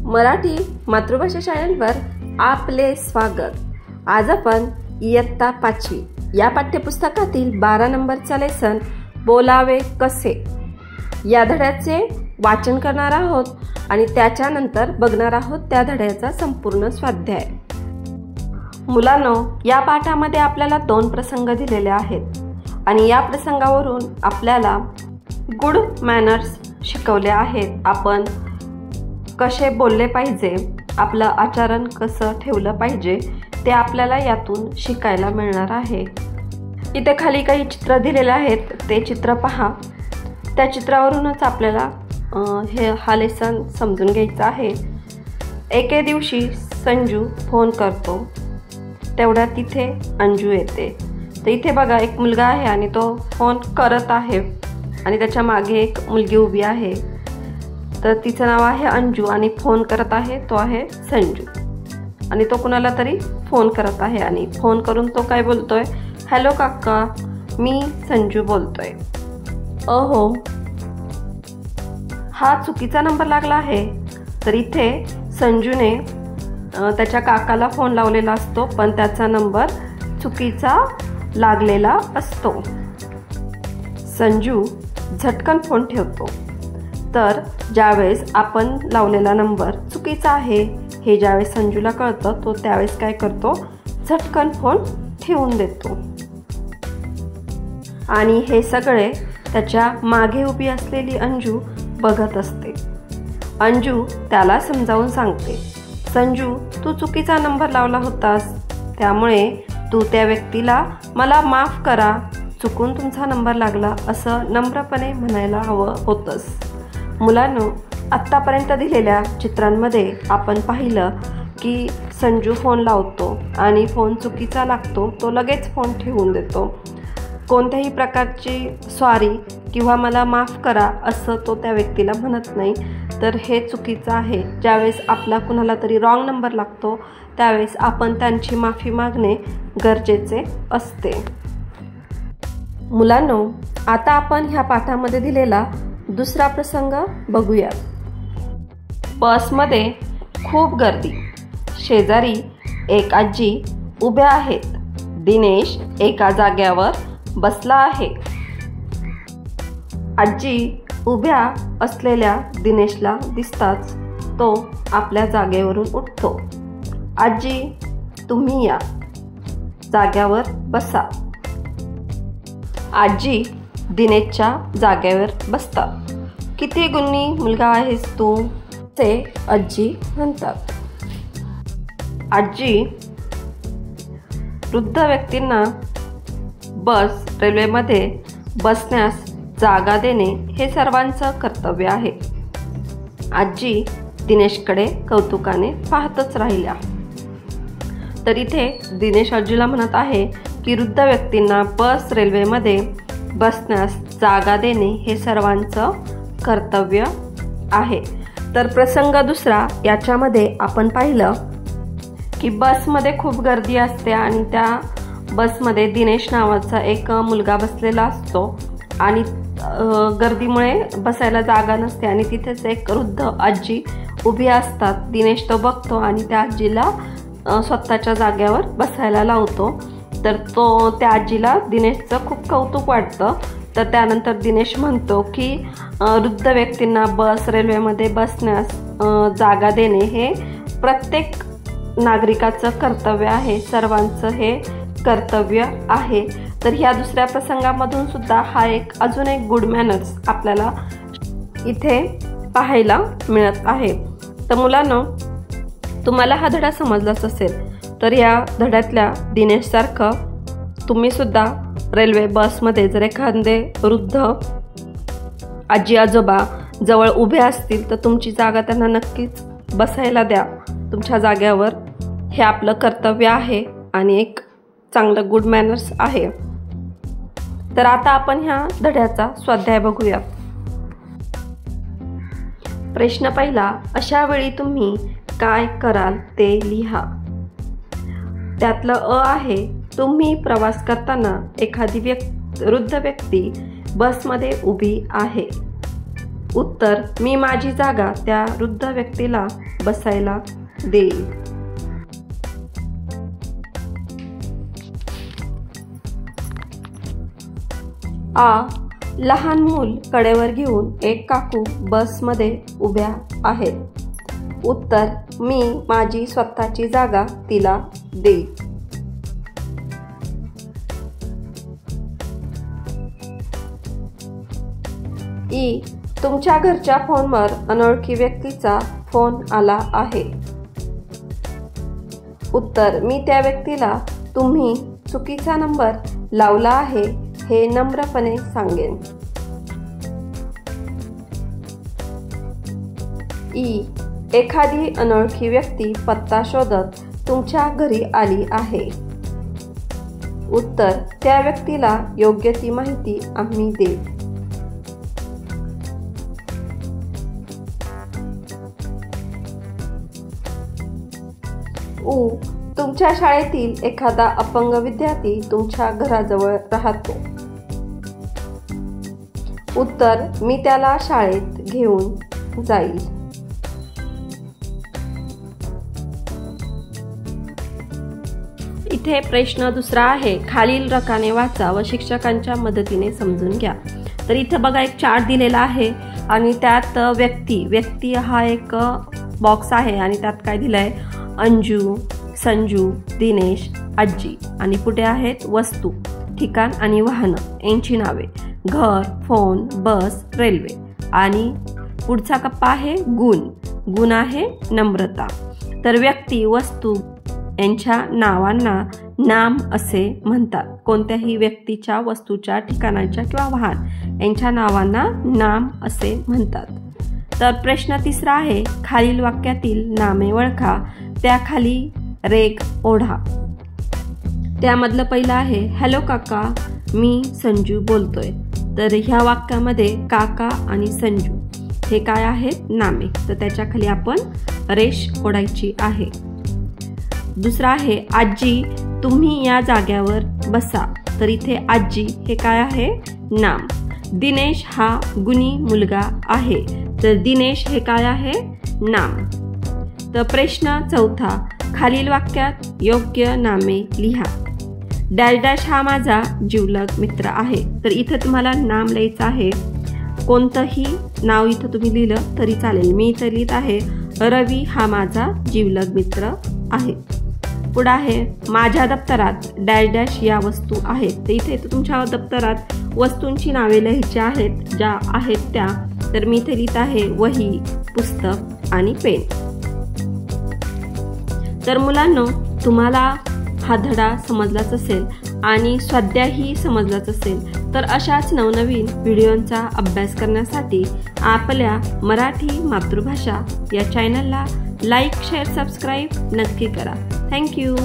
मराठी मातृभाषा चॅनलवर आपले स्वागत। आज आपण इयत्ता 5वी या पाठ्यपुस्तकातील 12 नंबरचा लेसन बोलावे कसे या धड्याचे वाचन करणार आहोत आणि त्याच्यानंतर बघणार आहोत त्या धड्याचा संपूर्ण स्वाध्याय। मुलांनो, या पाठामध्ये आपल्याला 2 प्रसंग दिलेले आहेत आणि या प्रसंगावरून आपल्याला गुड मॅनर्स शिकवले आहेत। आपण कसे बोलले पाहिजे, आपलं आचरण कसं ठेवलं पाहिजे ते आपल्याला यातून शिकायला मिळणार आहे। इथे खाली काही चित्र दिलेले आहेत, ते चित्र पहा। त्या चित्रावरूनच आपल्याला हा लेसन समजून घ्यायचा आहे। एके दिवशी संजू फोन करतो, तेवढ्या तिथे अंजू येते। तर इथे बघा, एक मुलगा आहे आणि तो फोन करत आहे आणि त्याच्या मागे एक मुलगी उभी आहे। तर तिचं नाव आहे अंजू आणि फोन करत आहे तो आहे संजू। आणि तो कुणाला तरी फोन करत आहे आणि फोन करून तो काय बोलतोय, हॅलो काका, मी संजू बोलतोय। अहो, हा चुकीचा नंबर लागला आहे। तर इथे संजूने त्याच्या काकाला फोन लावलेला असतो, पण त्याचा नंबर चुकीचा लागलेला असतो। संजू झटकन फोन ठेवतो। तर ज्यावेळेस आपण लावलेला नंबर चुकीचा आहे हे ज्यावेळेस संजूला कळतं, तो त्यावेळेस काय करतो, झटकन फोन ठेवून देतो। आणि हे सगळे त्याच्या मागे उभी असलेली अंजू बघत असते। अंजू त्याला समजावून सांगते, संजू, तू चुकीचा नंबर लावला होतास, त्यामुळे तू त्या व्यक्तीला मला माफ करा, चुकून तुमचा नंबर लागला असं नम्रपणे म्हणायला हवं होतंस। मुलांनो, आत्तापर्यंत दिलेल्या चित्रांमध्ये आपण पाहिलं की संजू फोन लावतो आणि फोन चुकीचा लागतो, तो लगेच फोन ठेवून देतो। कोणत्याही प्रकारची सॉरी किंवा मला माफ करा असं तो त्या व्यक्तीला म्हणत नाही। तर हे चुकीचं आहे। ज्यावेळेस आपला कुणाला तरी रॉंग नंबर लागतो त्यावेळेस आपण त्यांची माफी मागणे गरजेचे असते। मुलांनो, आता आपण ह्या पाठामध्ये दिलेला दुसरा प्रसंग बघूया। बसमध्ये खूप गर्दी, शेजारी एक आजी उभ्या आहेत। दिनेश एका जाग्यावर बसला आहे। आजी उभ्या असलेल्या दिनेशला दिसताच तो आपल्या जागेवरून उठतो। आजी, तुम्ही या, जाग्यावर बसा। आजी दिनेशच्या जागेवर बसतात। किती गुणी मुलगा आहेस तू, ते आजी म्हणतात। आजी, वृद्ध व्यक्तींना बस रेल्वेमध्ये बसण्यास जागा देणे हे सर्वांचं कर्तव्य आहे। आजी दिनेशकडे कौतुकाने पाहतच राहिल्या। तर इथे दिनेश आजीला म्हणत आहे की वृद्ध व्यक्तींना बस रेल्वेमध्ये बसण्यास जागा देणे हे सर्वांचं कर्तव्य आहे। तर प्रसंग दुसरा, याच्यामध्ये आपण पाहिलं की बसमध्ये खूप गर्दी असते आणि त्या बसमध्ये दिनेश नावाचा एक मुलगा बसलेला असतो आणि गर्दीमुळे बसायला जागा नसते आणि तिथेच एक वृद्ध आजी उभी असतात। दिनेश तो बघतो आणि त्या आजीला स्वतःच्या जागेवर बसायला लावतो। तर त्या आजीला दिनेशचं खूप कौतुक वाटतं। तर त्यानंतर दिनेश म्हणतो की वृद्ध व्यक्तींना बस रेल्वेमध्ये बसण्यास जागा देणे हे प्रत्येक नागरिकाचं कर्तव्य आहे, सर्वांचं हे कर्तव्य आहे। तर ह्या दुसऱ्या प्रसंगामधून सुद्धा हा अजून एक गुड मॅनर्स आपल्याला इथे पाहायला मिळत आहे। तर मुलांनो, तुम्हाला हा धडा समजलाच असेल, तर या धड्यातल्या दिनेशसारखं तुम्ही सुद्धा रेल्वे बसमध्ये जर एखादे वृद्ध आजी आजोबा जवळ उभे असतील तर तुमची जागा त्यांना नक्कीच बसायला द्या तुमच्या जाग्यावर। हे आपलं कर्तव्य आहे आणि एक चांगलं गुड मॅनर्स आहे। तर आता आपण ह्या धड्याचा स्वाध्याय बघूया। प्रश्न पहिला, अशा वेळी तुम्ही काय कराल ते लिहा। त्यातलं अ आहे, तुम्ही प्रवास करताना एखादी वृद्ध व्यक्ती बसमध्ये उभी आहे। उत्तर, मी माझी जागा त्या वृद्ध व्यक्तीला बसायला देईल. आ. लहान मूल कडेवर घेऊन एक काकू बसमध्ये उभ्या आहेत. उत्तर, मी माझी स्वतःची जागा तिला देईल. ई. तुमच्या घरच्या फोनवर अनोळखी व्यक्तीचा फोन आला आहे. उत्तर, मी त्या व्यक्तीला तुम्ही चुकीचा नंबर लावला आहे हे नम्रपणे सांगेन. ई. एखादी अनोळखी व्यक्ती पत्ता शोधत तुमच्या घरी आली आहे. उत्तर, त्या व्यक्तीला योग्य ती माहिती आम्ही देऊ. उ. तुमच्या शाळेतील एखादा अपंग विद्यार्थी तुमच्या घराजवळ राहतो. उत्तर, मी त्याला शाळेत घेऊन जाईल. इथे प्रश्न दुसरा आहे, खालील रकाने वाचा व शिक्षकांच्या मदतीने समजून घ्या. तर इथे बघा एक चार्ट दिलेला आहे आणि त्यात व्यक्ती हा एक बॉक्स आहे आणि त्यात काय दिलंय, अंजू, संजू, दिनेश, आजी आणि पुढे आहेत वस्तू, ठिकाण आणि वाहनं यांची नावे, घर, फोन, बस, रेल्वे आणि पुढचा कप्पा आहे गुण आहे नम्रता. तर व्यक्ती, वस्तू यांच्या नावांना नाम असे म्हणतात. कोणत्याही व्यक्तीच्या, वस्तूच्या, ठिकाणाच्या किंवा वाहन यांच्या नावांना नाम असे म्हणतात. तर प्रश्न तिसरा आहे, खालील वाक्यातील नामे ओळखा, त्याखाली रेघ ओढा. त्यामधलं पहिलं आहे, हॅलो काका, मी संजू बोलतोय. तर ह्या वाक्यामध्ये काका आणि संजू हे काय आहेत, नामे. तर त्याच्या खाली आपण रेष ओढायची आहे. दुसरा आहे, आजी, तुम्ही या जाग्यावर बसा. तर इथे आजी हे काय आहे, नाम. दिनेश हा गुणी मुलगा आहे. तर दिनेश हे काय आहे, नाम. तर प्रश्न चौथा, खालील वाक्यात योग्य नामे लिहा. डॅश डॅश हा माझा जिवलग मित्र आहे. तर इथं तुम्हाला नाम लिहायचं आहे. कोणतंही नाव इथं तुम्ही लिहिलं तरी चालेल. मी इथं लिहित आहे, रवी हा माझा जिवलग मित्र आहे. पुढे आहे, माझ्या दप्तरात डॅश डॅश या वस्तू आहेत. तर इथे तुमच्या दप्तरात वस्तूंची नावे लिहायची आहेत, ज्या आहेत त्या. तर मी इथे लिहित आहे, वही, पुस्तक आणि पेन. तर मुलांनो, तुम्हाला हा धडा समजलाच असेल आणि स्वाध्यायही समजलाच असेल. तर अशाच नवनवीन व्हिडिओंचा अभ्यास करण्यासाठी आपल्या मराठी मातृभाषा या चॅनलला लाईक, शेअर, सबस्क्राईब नक्की करा. थँक्यू.